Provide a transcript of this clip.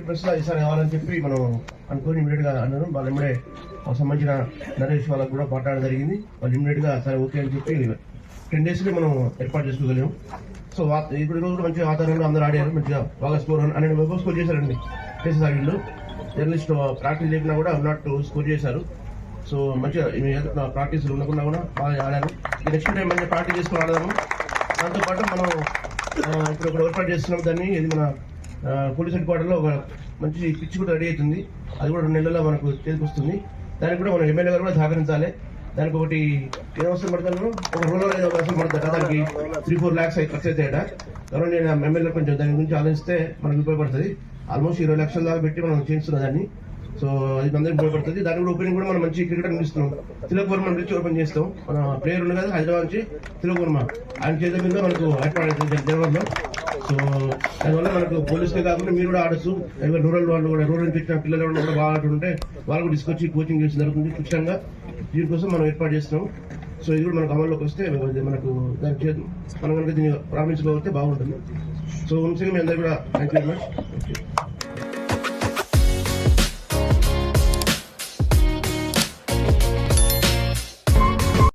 ప్రెస్లో ఈసారి కావాలని చెప్పి మనం అనుకుని ఇమీడియట్గా అన్నారు. వాళ్ళు ఇమ్మడే సంబంధించిన నరేష్ వాళ్ళకు కూడా మాట్లాడడం జరిగింది. వాళ్ళు ఇమీడియట్గా సరే ఓకే అని చెప్పి 10 daysలో మనం ఏర్పాటు చేసుకోగలిగాం. సో ఇప్పుడు ఈరోజు కూడా మంచిగా వాతావరణంలో అందరూ ఆడారు, మంచిగా బాగా స్కోర్ 100 స్కోర్ చేశారండి. చేసేసారు వీళ్ళు జర్నలిస్ట్ ప్రాక్టీస్ లేకుండా కూడా 102 స్కోర్ చేశారు. సో మంచిగా ప్రాక్టీస్ ఉండకుండా కూడా బాగా ఆడారు. నెక్స్ట్ టైం మంచిగా ప్రాక్టీస్ చేసుకుని ఆడదాము. దాంతోపాటు మనం ఇప్పుడు ఏర్పాటు చేస్తున్నాం దాన్ని. ఇది మన పోలీస్ హెడ్ క్వార్టర్లో ఒక మంచి పిచ్ కూడా రెడీ అవుతుంది. అది కూడా 2 నెలల్లో మనకు చేతికి వస్తుంది. దానికి కూడా మనం ఎమ్మెల్యే గారు కూడా సహకరించాలి. దానికి ఒకటి ఏ అవసరం పడతాను, ఒక రూరల్ ఏదో అవసరం పడుతుంది. దానికి 3-4 lakhs ఖర్చు అవుతాయట. కాబట్టి నేను ఎమ్మెల్యే కొంచెం దాని గురించి ఆలోచిస్తే మనకు ఉపయోగపడుతుంది. ఆల్మోస్ట్ 20 lakhs దాకా పెట్టి మనం చేస్తున్నాం దాన్ని. సో అది అందరికి ఉపయోగపడుతుంది. దాని కూడా ఓపెనింగ్ కూడా మనం మంచి క్రికెటర్ నిలుస్తున్నాం. తిలక్ వర్మ నుంచి ఓపెన్ చేస్తాం. మన ప్లేయర్ ఉంది కదా హైదరాబాద్ నుంచి తిలక్ వర్మ, ఆయన చేతుల మీద మనకు ఏర్పాటు జనవరిలో. సో దానివల్ల మనకు పోలీసులే కాకుండా మీరు కూడా ఆడచ్చు. రూరల్ వాళ్ళు కూడా రూరల్ నుంచి వచ్చిన పిల్లలు కూడా బాగా ఆడుతుంటే వాళ్ళు కూడా తీసుకొచ్చి కోచింగ్ చేసి జరుగుతుంది. ఖచ్చితంగా దీనికోసం మనం ఏర్పాటు చేస్తున్నాం. సో ఇది కూడా మనకు అమల్లోకి వస్తే మనకు దానికి మనం కనుక దీన్ని ప్రారంభించుకోకపోతే బాగుంటుంది. సో వంశీ మీ అందరికీ కూడా థ్యాంక్ యూ వెరీ మచ్.